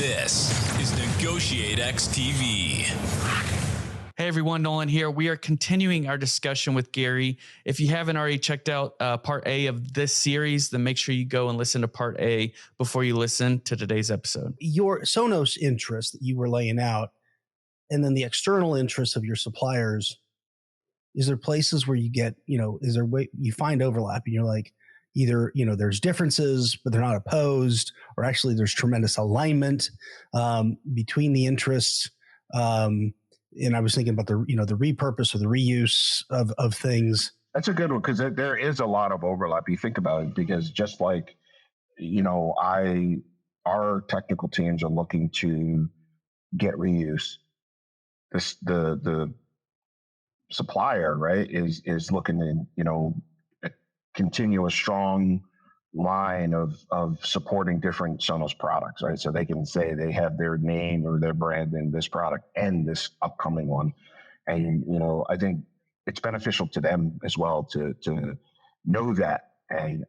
This is NEGOTIATEx TV. Hey everyone, Nolan here. We are continuing our discussion with Gary. If you haven't already checked out part A of this series, then make sure you go and listen to part A before you listen to today's episode. Your Sonos interest that you were laying out, and then the external interests of your suppliers, is there places where you get, is there way you find overlap and you're like, either, there's differences, but they're not opposed, or actually there's tremendous alignment between the interests. And I was thinking about the repurpose or the reuse of things. That's a good one, because there is a lot of overlap. You think about it, because just like, our technical teams are looking to get reuse. The supplier, right, is looking to, continue a strong line of supporting different Sonos products, right? So they can say they have their name or their brand in this product and this upcoming one. And, I think it's beneficial to them as well to know that. And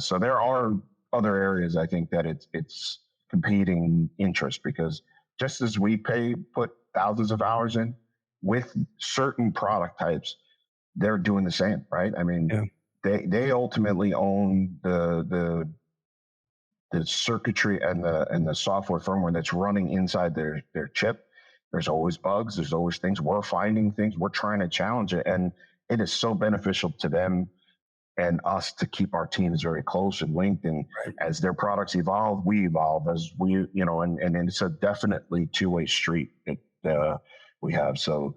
so there are other areas, I think, that it's competing interest, because just as we put thousands of hours in with certain product types, they're doing the same, right? I mean, yeah. They ultimately own the circuitry and the software firmware that's running inside their chip. There's always bugs. There's always things. We're finding things. We're trying to challenge it, and it is so beneficial to them and us to keep our teams very close and linked. And right. As their products evolve, we evolve. As we, and it's a definitely two-way street that we have. So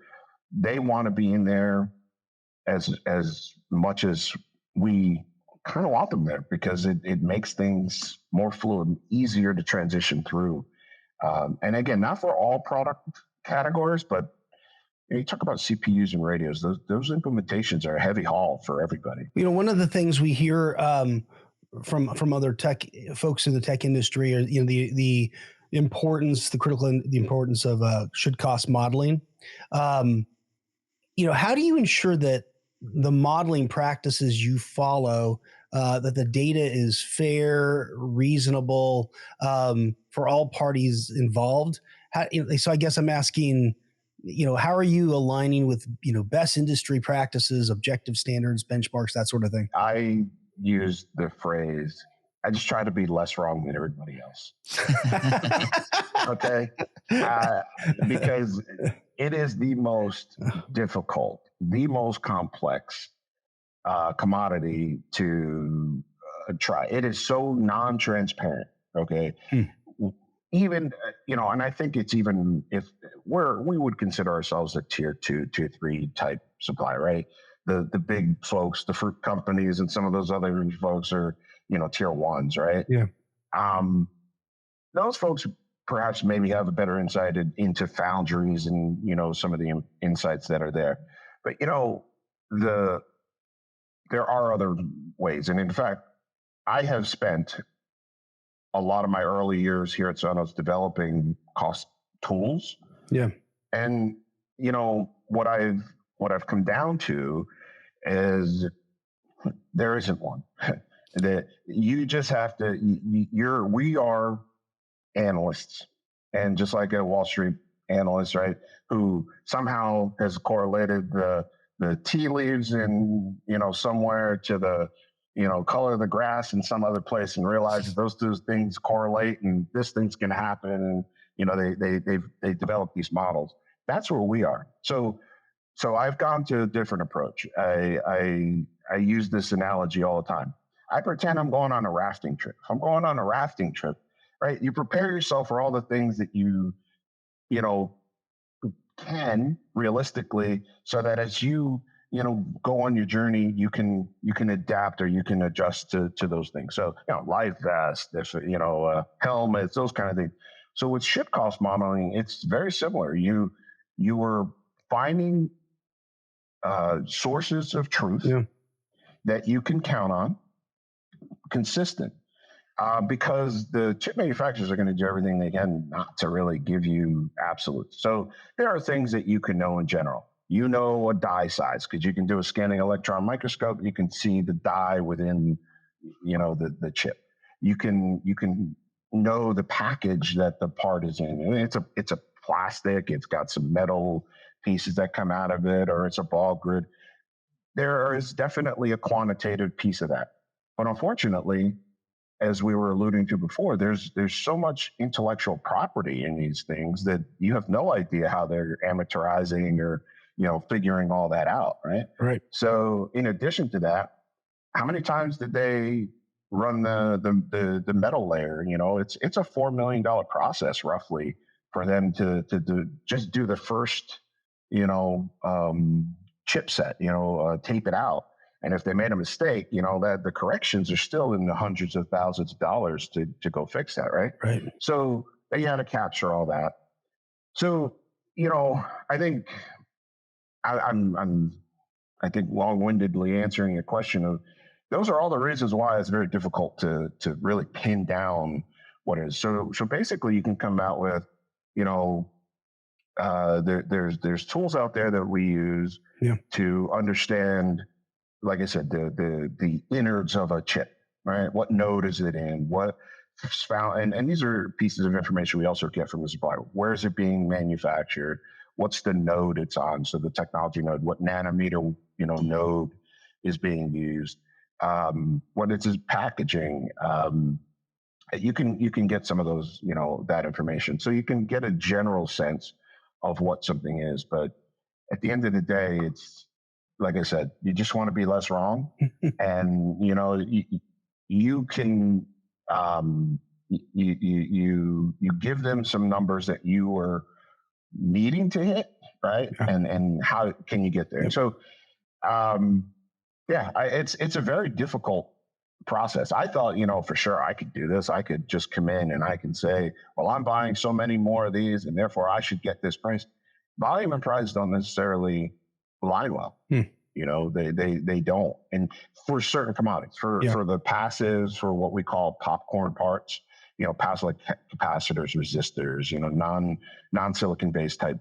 they want to be in there as much as we kind of want them there, because it makes things more fluid, easier to transition through. And again, not for all product categories, but you talk about CPUs and radios, those implementations are a heavy haul for everybody. One of the things we hear from other tech folks in the tech industry are, the importance of should cost modeling. How do you ensure that the modeling practices you follow, that the data is fair, reasonable for all parties involved? So I guess I'm asking, how are you aligning with, best industry practices, objective standards, benchmarks, that sort of thing? I use the phrase, I just try to be less wrong than everybody else. Okay? Because it is the most difficult, the most complex commodity to try. It is so non-transparent, okay? Even, and I think it's even if we would consider ourselves a tier 2, tier 3 type supplier, right? The big folks, the fruit companies, and some of those other folks are, tier 1s, right? Yeah. Those folks perhaps maybe have a better insight into foundries and, some of the insights that are there. But, there are other ways. And in fact, I have spent a lot of my early years here at Sonos developing cost tools. Yeah. And, what I've come down to is there isn't one. That you just have to, we are analysts, and just like a Wall Street analyst, right, who somehow has correlated the tea leaves in, somewhere to the, color of the grass in some other place, and realizes those two things correlate and this thing's going to happen. And, they develop these models. That's where we are. So I've gone to a different approach. I use this analogy all the time. I pretend I'm going on a rafting trip. If I'm going on a rafting trip, right, you prepare yourself for all the things that you can realistically, so that as you go on your journey, you can adapt, or you can adjust to those things. So, life vest, there's, helmets, those kind of things. So with ship cost modeling, it's very similar. You were finding sources of truth that you can count on, consistent, because the chip manufacturers are going to do everything they can not to really give you absolutes. So there are things that you can know in general. A die size, because you can do a scanning electron microscope. You can see the die within, the chip. You can know the package that the part is in. And it's a plastic, it's got some metal pieces that come out of it, or it's a ball grid. There is definitely a quantitative piece of that. But unfortunately, as we were alluding to before, there's so much intellectual property in these things that you have no idea how they're amortizing or, figuring all that out, right? Right. So in addition to that, how many times did they run the metal layer? It's a $4 million process roughly for them to just do the first, chipset, tape it out. And if they made a mistake, that the corrections are still in the hundreds of thousands of dollars to go fix that, right? Right. So they had to capture all that. So, I think I think long-windedly answering your question of those are all the reasons why it's very difficult to really pin down what is. So basically you can come out with, there's tools out there that we use to understand, like I said, the innards of a chip, right? What node is it in? What found? And these are pieces of information we also get from the supplier. Where is it being manufactured? What's the node it's on? So the technology node, what nanometer, node is being used? What is its packaging? You can get some of those, that information. So you can get a general sense of what something is. But at the end of the day, it's, like I said, you just want to be less wrong. And, you can, you give them some numbers that you are needing to hit, right? Yeah. And how can you get there? Yep. So, it's a very difficult process. I thought, for sure I could do this. I could just come in and I can say, well, I'm buying so many more of these and therefore I should get this price. Volume and price don't necessarily align well. They don't. And for certain commodities, for the passives, for what we call popcorn parts, passive like capacitors, resistors, non-silicon based type,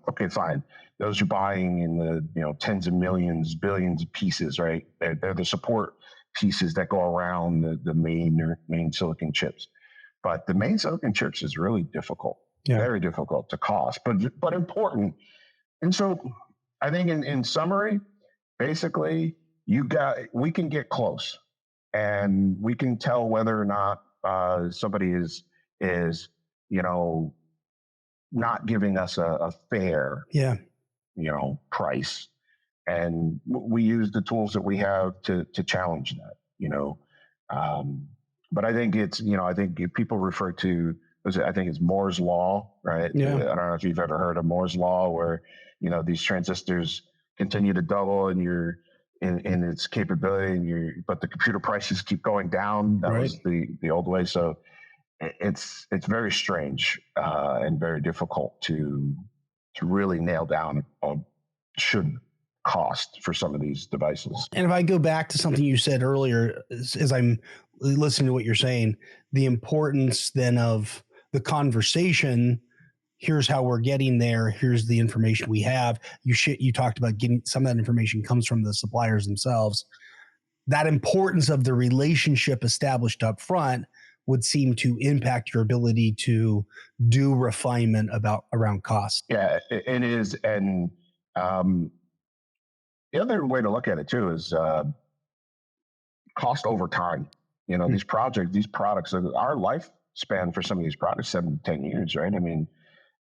okay, fine. Those you're buying in the, tens of millions, billions of pieces, right? They're the support pieces that go around the main silicon chips. But the main silicon chips is really difficult, very difficult to cost, but important. And so I think in summary, basically we can get close and we can tell whether or not somebody is not giving us a fair price. And we use the tools that we have to challenge that, but I think it's, I think people refer to, I think it's Moore's Law, right? Yeah. I don't know if you've ever heard of Moore's Law, where, these transistors continue to double and you're in its capability but the computer prices keep going down. That was the old way. So it's very strange and very difficult to really nail down on should cost for some of these devices. And if I go back to something you said earlier, as I'm listening to what you're saying, the importance then of the conversation, here's how we're getting there, here's the information we have. You talked about getting some of that information comes from the suppliers themselves. That importance of the relationship established up front would seem to impact your ability to do refinement around cost. Yeah, it is. And the other way to look at it too is cost over time. These products, our lifespan for some of these products, 7 to 10 years, right? I mean,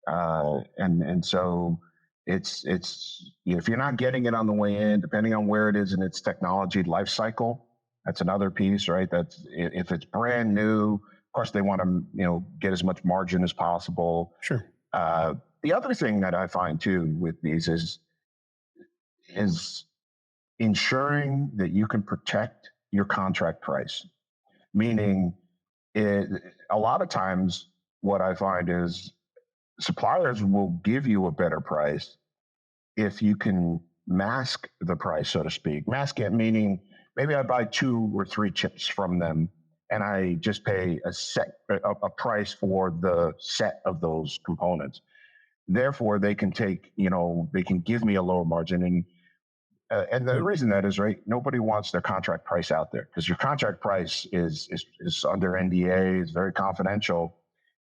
and so it's if you're not getting it on the way in, depending on where it is in its technology life cycle, that's another piece, right? That's if it's brand new, of course they want to get as much margin as possible. Sure. The other thing that I find too with these is ensuring that you can protect your contract price. Meaning, a lot of times what I find is suppliers will give you a better price if you can mask the price, so to speak. Mask it meaning maybe I buy 2 or 3 chips from them and I just pay a price for the set of those components. Therefore, they can take, they can give me a lower margin. And And the reason that is, right, nobody wants their contract price out there because your contract price is under NDA, is very confidential.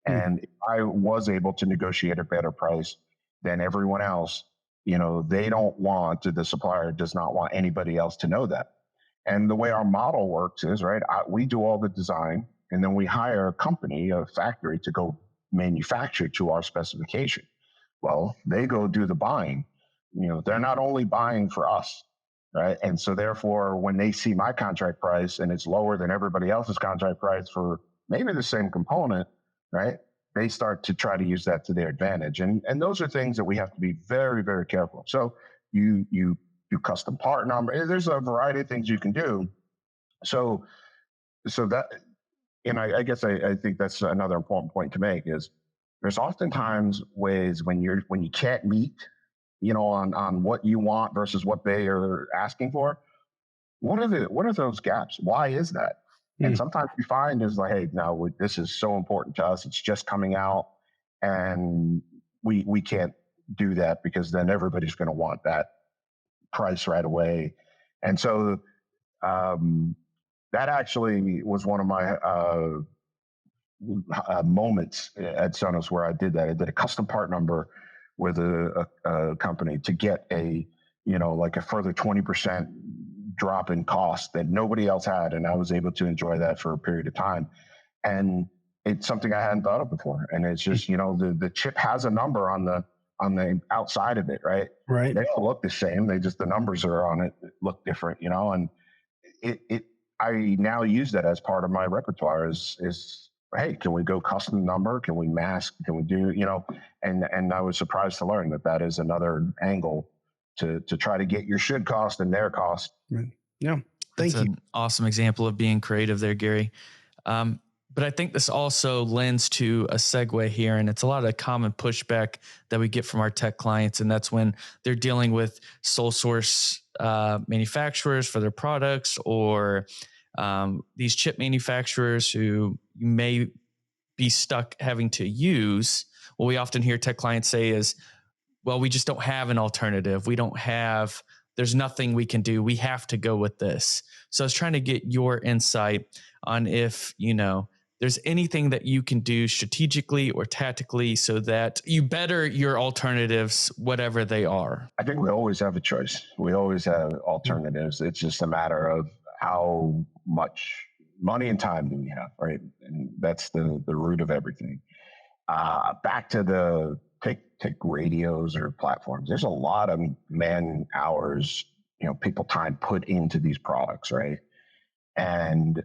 And if I was able to negotiate a better price than everyone else, they don't want, the supplier does not want anybody else to know that. And the way our model works is, right, we do all the design and then we hire a company, a factory to go manufacture to our specification. Well, they go do the buying. They're not only buying for us, right? And so therefore, when they see my contract price and it's lower than everybody else's contract price for maybe the same component, right? They start to try to use that to their advantage. And those are things that we have to be very, very careful. So you do custom part number. There's a variety of things you can do. So that, and I guess I think that's another important point to make is there's oftentimes ways when you can't meet, on what you want versus what they are asking for. What are those gaps? Why is that? And sometimes we find is like, hey, no, this is so important to us. It's just coming out, and we can't do that because then everybody's going to want that price right away. And so that actually was one of my moments at Sonos where I did that. I did a custom part number with a company to get like a further 20% drop in cost that nobody else had. And I was able to enjoy that for a period of time. And it's something I hadn't thought of before. And it's just, the chip has a number on the outside of it, right? Right. They don't look the same. The numbers are on it look different, and I now use that as part of my repertoire is, hey, can we go custom number? Can we mask? Can we do, and I was surprised to learn that is another angle to try to get your should cost and their cost. Yeah. Thank you. An awesome example of being creative there, Gary. But I think this also lends to a segue here, and it's a lot of common pushback that we get from our tech clients, and that's when they're dealing with sole source manufacturers for their products, or these chip manufacturers who you may be stuck having to use. What we often hear tech clients say is, well, we just don't have an alternative. There's nothing we can do. We have to go with this. So I was trying to get your insight on if, there's anything that you can do strategically or tactically so that you better your alternatives, whatever they are. I think we always have a choice. We always have alternatives. It's just a matter of how much money and time do we have, right? And that's the root of everything. Back to take radios or platforms. There's a lot of man hours, people time put into these products, right? And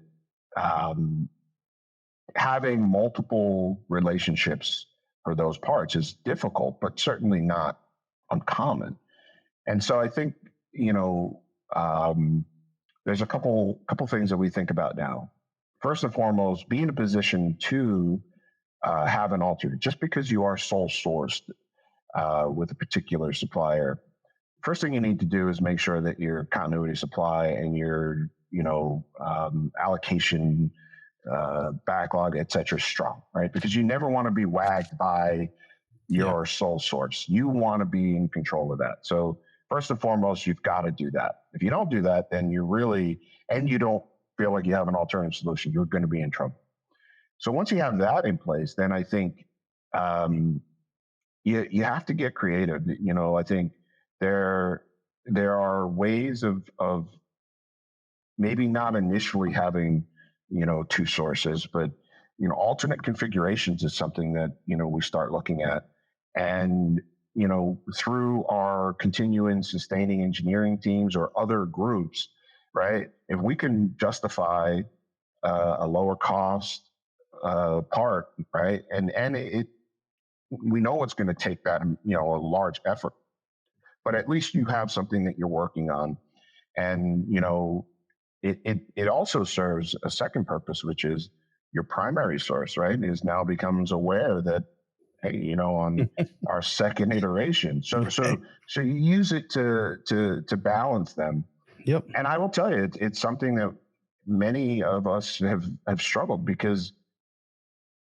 having multiple relationships for those parts is difficult, but certainly not uncommon. And so I think, there's a couple things that we think about now. First and foremost, be in a position to have an alternative. Just because you are sole sourced with a particular supplier, first thing you need to do is make sure that your continuity supply and your allocation backlog, et cetera, is strong, right? Because you never want to be wagged by your sole source. You want to be in control of that. So first and foremost, you've got to do that. If you don't do that, then you don't feel like you have an alternative solution, you're going to be in trouble. So once you have that in place, then I think you have to get creative. I think there are ways of maybe not initially having two sources, but alternate configurations is something that we start looking at. And through our continuing sustaining engineering teams or other groups, right? If we can justify a lower cost part, right? And we know it's going to take that, a large effort, but at least you have something that you're working on. And, it also serves a second purpose, which is your primary source, right? Is now becomes aware that, hey, on our second iteration. So you use it to balance them. Yep. And I will tell you, it's something that many of us have struggled because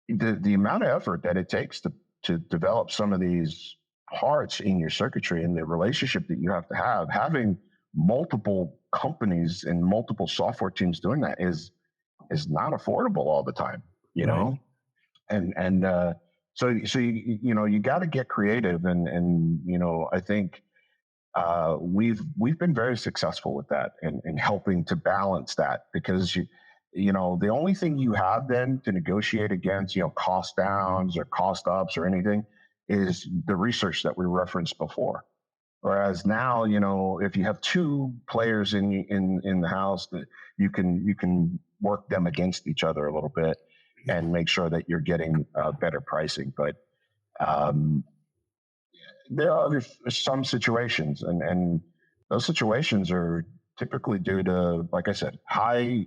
the amount of effort that it takes to develop some of these parts in your circuitry and the relationship that you have to have, having multiple companies and multiple software teams doing that is not affordable all the time, you know? And so you got to get creative, and I think we've been very successful with that in helping to balance that, because the only thing you have then to negotiate against, cost downs or cost ups or anything, is the research that we referenced before. Whereas now, if you have two players in the house, that you can work them against each other a little bit and make sure that you're getting better pricing. But there are some situations, and those situations are typically due to, like I said, high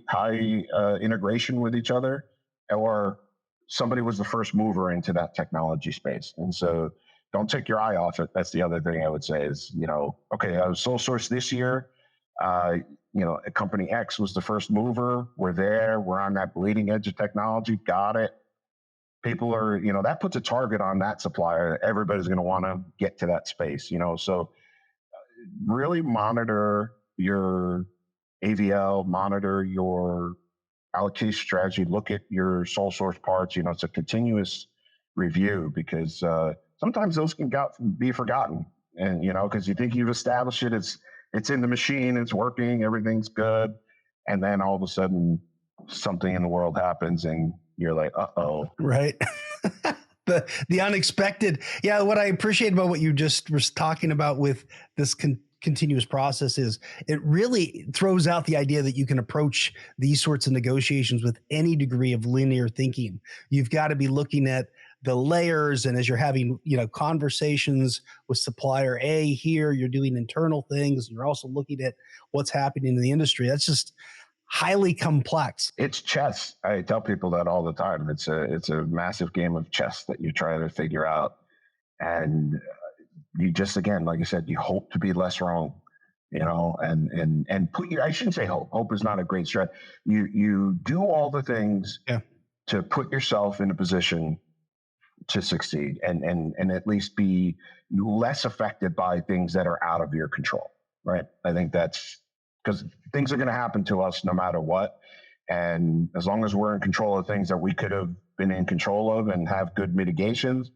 integration with each other, or somebody was the first mover into that technology space. And so don't take your eye off it. That's the other thing I would say is, okay, I was sole source this year. Company X was the first mover. We're there. We're on that bleeding edge of technology. Got it. People are, that puts a target on that supplier. Everybody's going to want to get to that space, so really monitor your AVL, monitor your allocation strategy, look at your sole source parts. It's a continuous review, because sometimes those can be forgotten, and because you think you've established it, it's in the machine, it's working, everything's good, and then all of a sudden something in the world happens and you're like, uh-oh. Right. the unexpected. Yeah. What I appreciate about what you just was talking about with this continuous process is it really throws out the idea that you can approach these sorts of negotiations with any degree of linear thinking. You've got to be looking at the layers, and as you're having, conversations with supplier A here, you're doing internal things. You're also looking at what's happening in the industry. That's just highly complex. It's chess. I tell people that all the time. It's a massive game of chess that you try to figure out, and you just, again, like I said, you hope to be less wrong, and put your, I shouldn't say hope. Hope is not a great strat. You do all the things to put yourself in a position to succeed, and at least be less affected by things that are out of your control. Right. I think that's, because things are going to happen to us no matter what. And as long as we're in control of things that we could have been in control of and have good mitigations,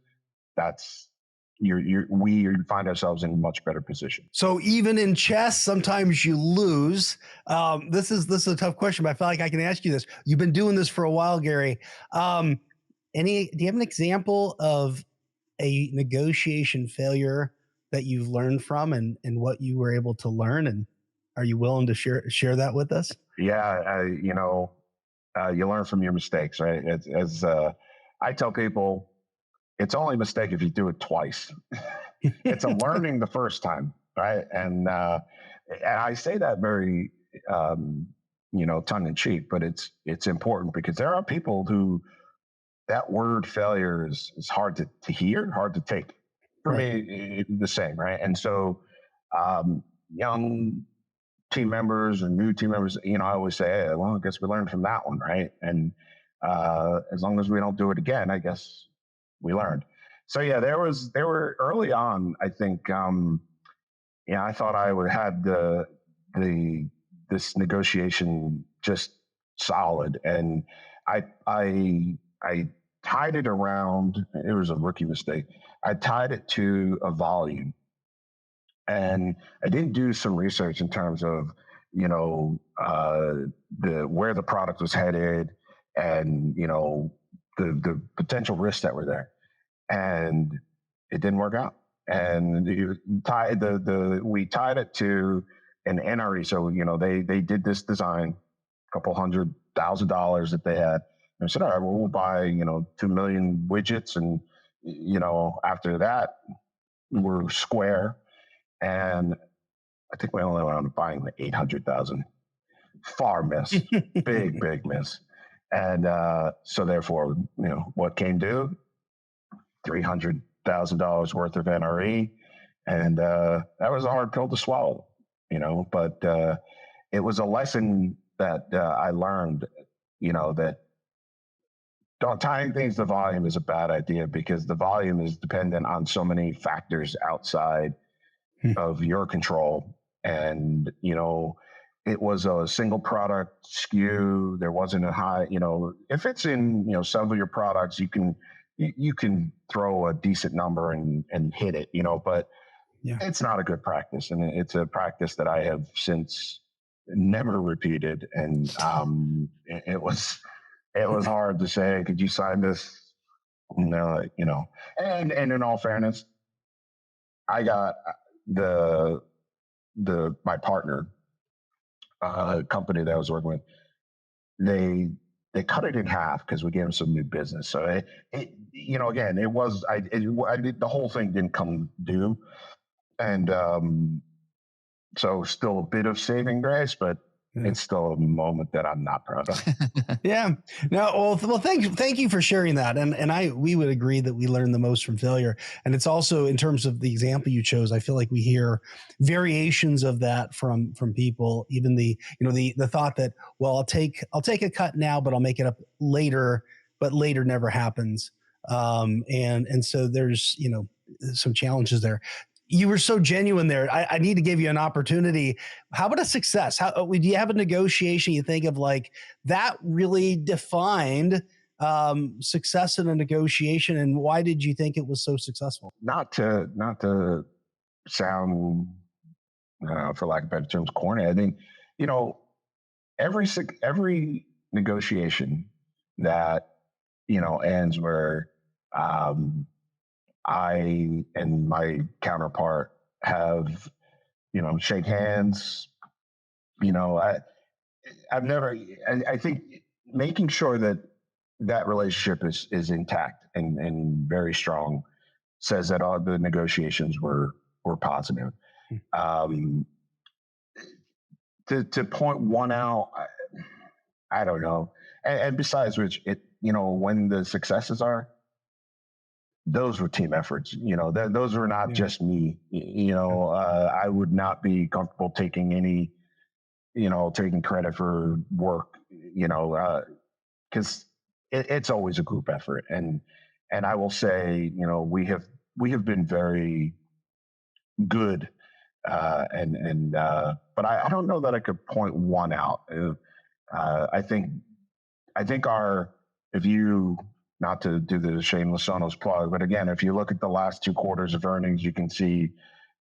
we find ourselves in a much better position. So even in chess, sometimes you lose. This is a tough question, but I feel like I can ask you this. You've been doing this for a while, Gary. Do you have an example of a negotiation failure that you've learned from, and what you were able to learn? And are you willing to share that with us? Yeah. You learn from your mistakes, right? As I tell people, it's only a mistake if you do it twice. It's a learning the first time, right? And I say that very, tongue in cheek, but it's important, because there are people who that word failure is hard to hear, hard to take. For me, the same, right? And so young team members and new team members, I always say, hey, well, I guess we learned from that one, right? And as long as we don't do it again, I guess we learned. So yeah, there were early on, I think, I thought I would have this negotiation just solid, and I tied it around. It was a rookie mistake. I tied it to a volume, and I didn't do some research in terms of where the product was headed, and the potential risks that were there, and it didn't work out. And we tied it to an NRE. So they did this design, a couple $100,000 that they had. And I said, all right, well, we'll buy 2 million widgets, and after that we're square. And I think we only wound up buying the 800,000. Far miss, big miss. And so therefore, what came due? $300,000 worth of NRE, and that was a hard pill to swallow, But it was a lesson that I learned, that tying things to volume is a bad idea, because the volume is dependent on so many factors outside of your control. and it was a single product SKU. There wasn't a high, if it's in some of your products, you can throw a decent number and hit it, but Yeah. it's not a good practice, and it's a practice that I have since never repeated. And it was hard to say, could you sign this? No, and in all fairness, I got my partner company that I was working with. They cut it in half because we gave them some new business. So again, it was I did, the whole thing didn't come due, and so still a bit of saving grace, but it's still a moment that I'm not proud of. Yeah. No. Well. Thank you for sharing that. And we would agree that we learn the most from failure. And it's also, in terms of the example you chose, I feel like we hear variations of that from people. Even the thought that, well, I'll take a cut now, but I'll make it up later. But later never happens. And so there's some challenges there. You were so genuine there. I need to give you an opportunity. How about a success? Do you have a negotiation you think of like that really defined success in a negotiation, and why did you think it was so successful? Not to sound, for lack of better terms, corny. I think every negotiation that ends where I and my counterpart have, shake hands. I've never. I think making sure that relationship is intact and very strong says that all the negotiations were positive. To point one out, I don't know. And besides which, when the successes are, those were team efforts. Those were not just me. I would not be comfortable taking any, taking credit for work, because it's always a group effort. And I will say, we have been very good. But I don't know that I could point one out. I think if you, not to do the shameless Sonos plug, but again, if you look at the last 2 quarters of earnings, you can see,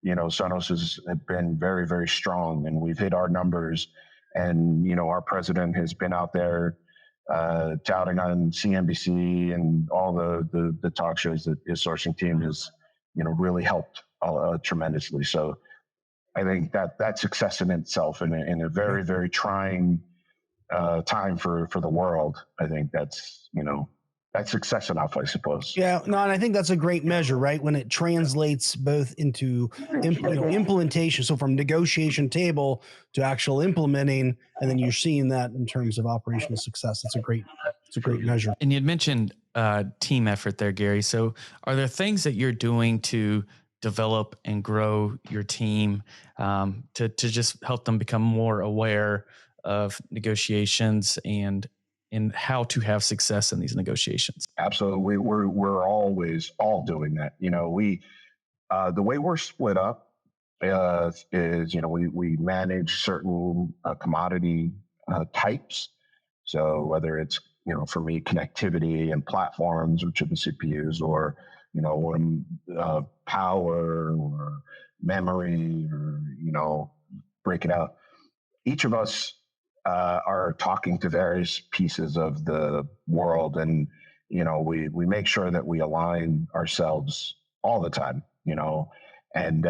Sonos has been very, very strong, and we've hit our numbers. And, our president has been out there touting on CNBC and all the talk shows that his sourcing team has, really helped tremendously. So I think that success in itself in a very, very trying time for the world, I think that's success enough, I suppose. Yeah, no, and I think that's a great measure, right? When it translates both into implementation, so from negotiation table to actual implementing, and then you're seeing that in terms of operational success. It's a great measure. And you'd mentioned team effort there, Gary. So are there things that you're doing to develop and grow your team to just help them become more aware of negotiations and how to have success in these negotiations? Absolutely. We're always all doing that. We the way we're split up is we manage certain commodity types. So whether it's for me, connectivity and platforms, which are the CPUs, or power or memory, or break it out. Each of us are talking to various pieces of the world, and we make sure that we align ourselves all the time, and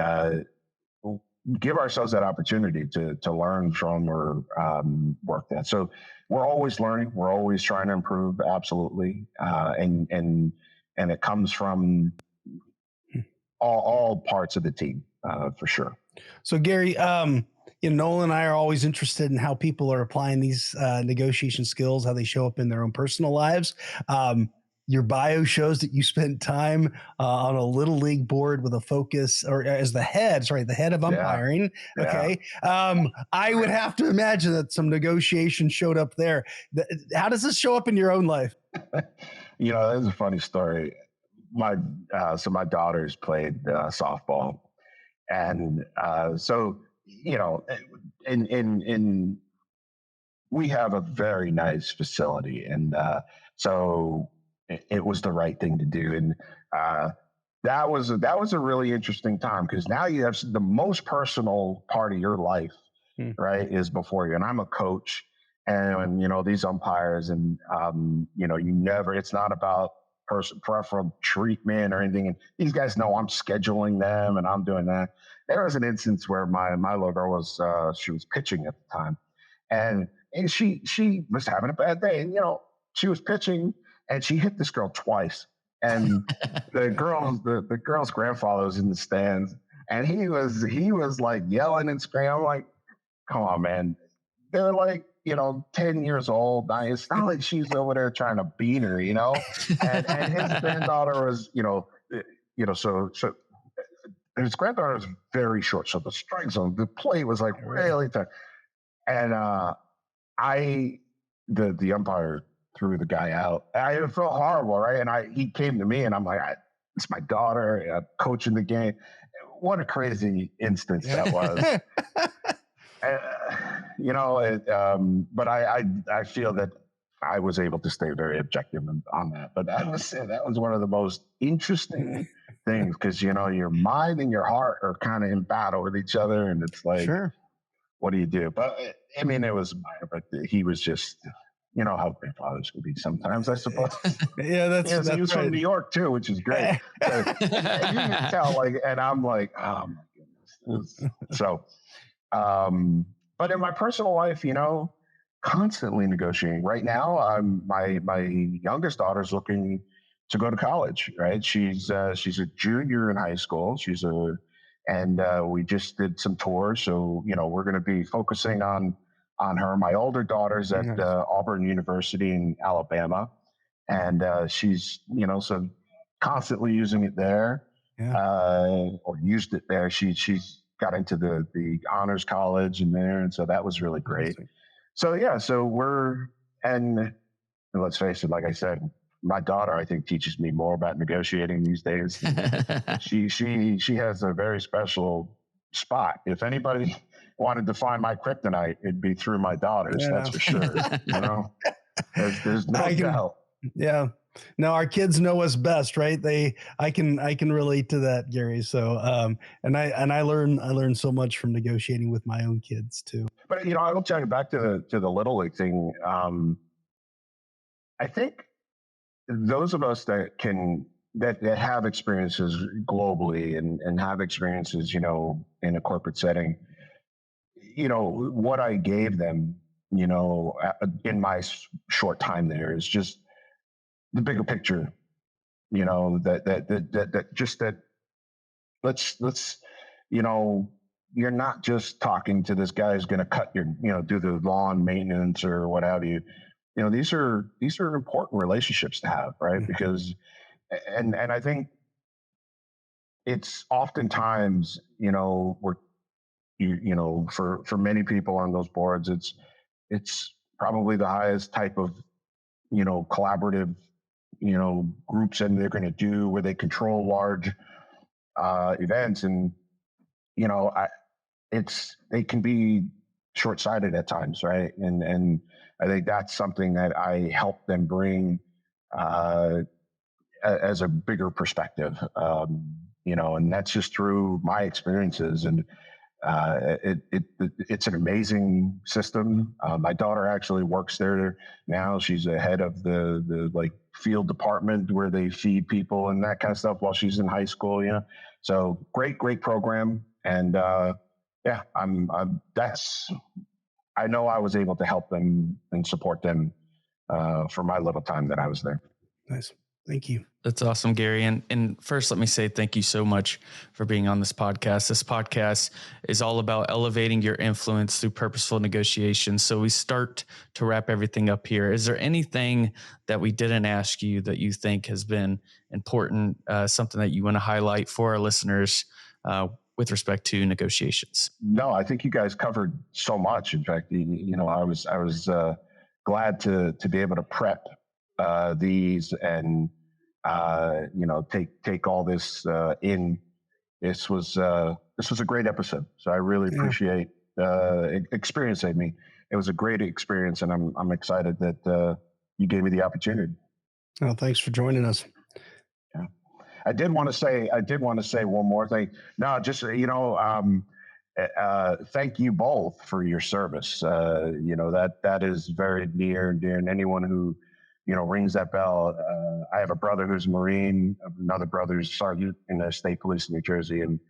give ourselves that opportunity to learn from or work that. So we're always learning, we're always trying to improve, absolutely, and it comes from all parts of the team, for sure. So Gary, Nolan and I are always interested in how people are applying these negotiation skills, how they show up in their own personal lives. Your bio shows that you spent time on a little league board with a focus, or as the head of umpiring. Yeah. Okay. I would have to imagine that some negotiation showed up there. How does this show up in your own life? There's a funny story. So my daughters played softball, and so you know, in we have a very nice facility, and so it was the right thing to do. And that was a really interesting time because now you have the most personal part of your life, right, is before you. And I'm a coach, and you know these umpires, and you know it's not about preferential treatment or anything. And these guys know I'm scheduling them and I'm doing that. There was an instance where my little girl was she was pitching at the time, and she was having a bad day, and you know she was pitching and she hit this girl twice, and the girl's grandfather was in the stands, and he was like yelling and screaming. I'm like, come on, man, they're like, you know, 10 years old. It's not like she's over there trying to beat her, you know. And his granddaughter was, so his granddaughter was very short, so the strike zone, the play was like really tough. And the umpire threw the guy out. I felt horrible, right? And he came to me, and I'm like, it's my daughter, coaching the game. What a crazy instance that was. But I feel that I was able to stay very objective on that. But that was one of the most interesting things, because you know your mind and your heart are kind of in battle with each other, and it's like, what do you do? But I mean, it was minor, but he was just, you know how grandfathers can be sometimes, I suppose. Yeah, he was from New York too, which is great. So, you can tell, like, and I'm like, oh my goodness. So. But in my personal life, you know, constantly negotiating. Right now, my youngest daughter's looking to go to college. Right, she's a junior in high school. And we just did some tours, so you know we're going to be focusing on her. My older daughter's at Auburn University in Alabama, and she's so constantly using it there, or used it there. She's got into the honors college in there, and so that was really great. So and let's face it, like I said, my daughter, I think, teaches me more about negotiating these days. She has a very special spot. If anybody wanted to find my kryptonite, it'd be through my daughters. That's for sure. You know, there's no doubt. Yeah. No, our kids know us best, right? I can relate to that, Gary. So, and I learn so much from negotiating with my own kids too. But you know, I will tell you, back to the little league thing. I think those of us that have experiences globally and have experiences, you know, in a corporate setting, you know, what I gave them, you know, in my short time there is just the bigger picture, you know, that let's, you know, you're not just talking to this guy who's going to cut your, you know, do the lawn maintenance or what have you. You know, these are important relationships to have, right? Because, and I think it's oftentimes, you know, you know, for many people on those boards, it's probably the highest type of, you know, collaborative, you know, groups, and they're going to do where they control large events. And you know, they can be short-sighted at times, right? And I think that's something that I help them bring as a bigger perspective, you know, and that's just through my experiences. And it's an amazing system. My daughter actually works there now. She's the head of the like field department where they feed people and that kind of stuff while she's in high school. You know, so great program. And yeah, I know I was able to help them and support them for my little time that I was there. Nice. Thank you. That's awesome, Gary. And first, let me say thank you so much for being on this podcast. This podcast is all about elevating your influence through purposeful negotiations. So we start to wrap everything up here. Is there anything that we didn't ask you that you think has been important, something that you want to highlight for our listeners with respect to negotiations? No, I think you guys covered so much. In fact, you know, I was glad to be able to prep these and you know take all this in this was a great episode. So I really appreciate experiencing me. It was a great experience, and I'm excited that you gave me the opportunity. Oh, thanks for joining us. Yeah, I did want to say one more thing. No, just thank you both for your service. That is very near and dear, and anyone who rings that bell. I have a brother who's a Marine, another brother who's sergeant in the state police of New Jersey, and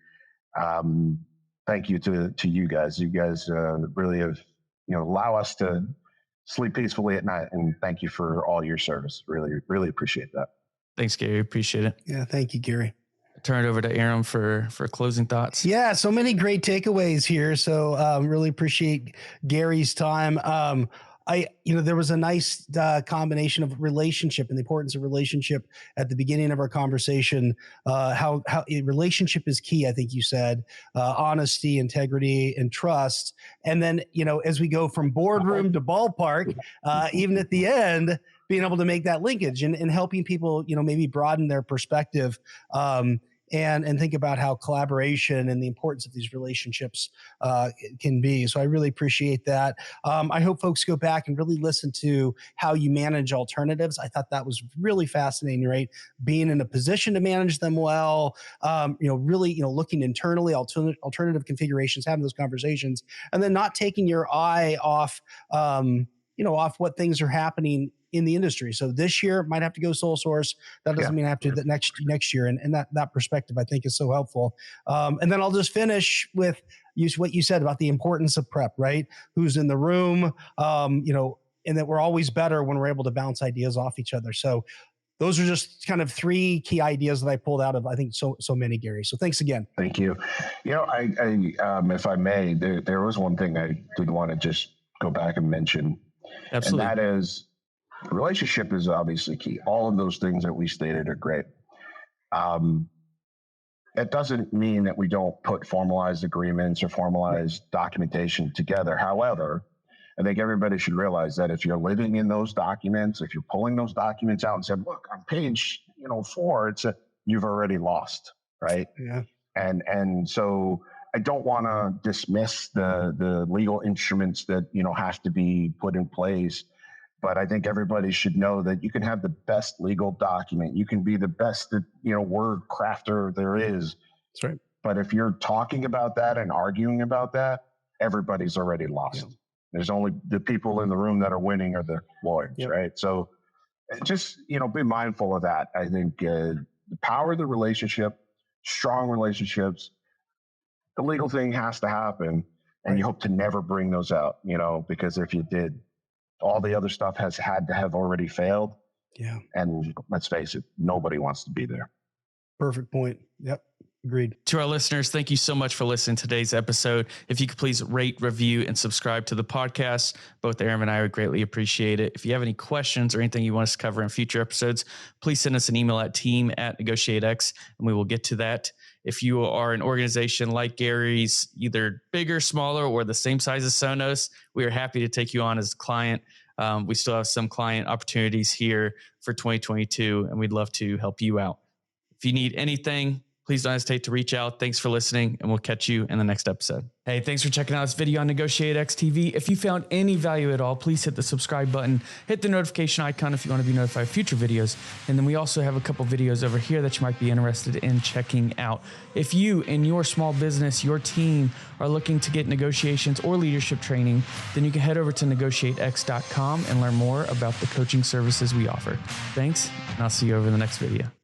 thank you to you guys. You guys really have allow us to sleep peacefully at night, and thank you for all your service. Really appreciate that. Thanks, Gary. Appreciate it. Yeah, thank you, Gary. Turn it over to Aaron for closing thoughts. Yeah, so many great takeaways here. So really appreciate Gary's time. There was a nice combination of relationship and the importance of relationship at the beginning of our conversation. How relationship is key. I think you said honesty, integrity, and trust. And then as we go from boardroom to ballpark, even at the end, being able to make that linkage and helping people maybe broaden their perspective. And think about how collaboration and the importance of these relationships can be. So I really appreciate that. I hope folks go back and really listen to how you manage alternatives. I thought that was really fascinating, right? Being in a position to manage them well, really, looking internally, alternative configurations, having those conversations, and then not taking your eye off, off what things are happening in the industry. So this year might have to go sole source. That doesn't mean I have to the next year. And that perspective I think is so helpful. And then I'll just finish with what you said about the importance of prep, right? Who's in the room, and that we're always better when we're able to bounce ideas off each other. So those are just kind of 3 key ideas that I pulled out of, I think, so many, Gary. So thanks again. Thank you. I if I may, there was one thing I did want to just go back and mention. Absolutely. And that is, relationship is obviously key. All of those things that we stated are great. It doesn't mean that we don't put formalized agreements or formalized documentation together. However, I think everybody should realize that if you're living in those documents, if you're pulling those documents out and said, look, on page 4, you've already lost, right? Yeah. And so I don't want to dismiss the legal instruments that have to be put in place. But I think everybody should know that you can have the best legal document. You can be the best, word crafter there is. That's right. But if you're talking about that and arguing about that, everybody's already lost. Yeah. There's only the people in the room that are winning are the lawyers, right? So just, be mindful of that. I think the power of the relationship, strong relationships, the legal thing has to happen. And you hope to never bring those out, because if you did, all the other stuff has had to have already failed. Yeah. And let's face it, nobody wants to be there. Perfect point. Yep. Agreed. To our listeners, thank you so much for listening to today's episode. If you could please rate, review, and subscribe to the podcast, both Aaron and I would greatly appreciate it. If you have any questions or anything you want us to cover in future episodes, please send us an email at team@negotiatex, and we will get to that. If you are an organization like Gary's, either bigger, smaller, or the same size as Sonos, we are happy to take you on as a client. We still have some client opportunities here for 2022, and we'd love to help you out. If you need anything, please don't hesitate to reach out. Thanks for listening, and we'll catch you in the next episode. Hey, thanks for checking out this video on NEGOTIATEx TV. If you found any value at all, please hit the subscribe button, hit the notification icon if you want to be notified of future videos. And then we also have a couple videos over here that you might be interested in checking out. If you and your small business, your team are looking to get negotiations or leadership training, then you can head over to negotiatex.com and learn more about the coaching services we offer. Thanks, and I'll see you over in the next video.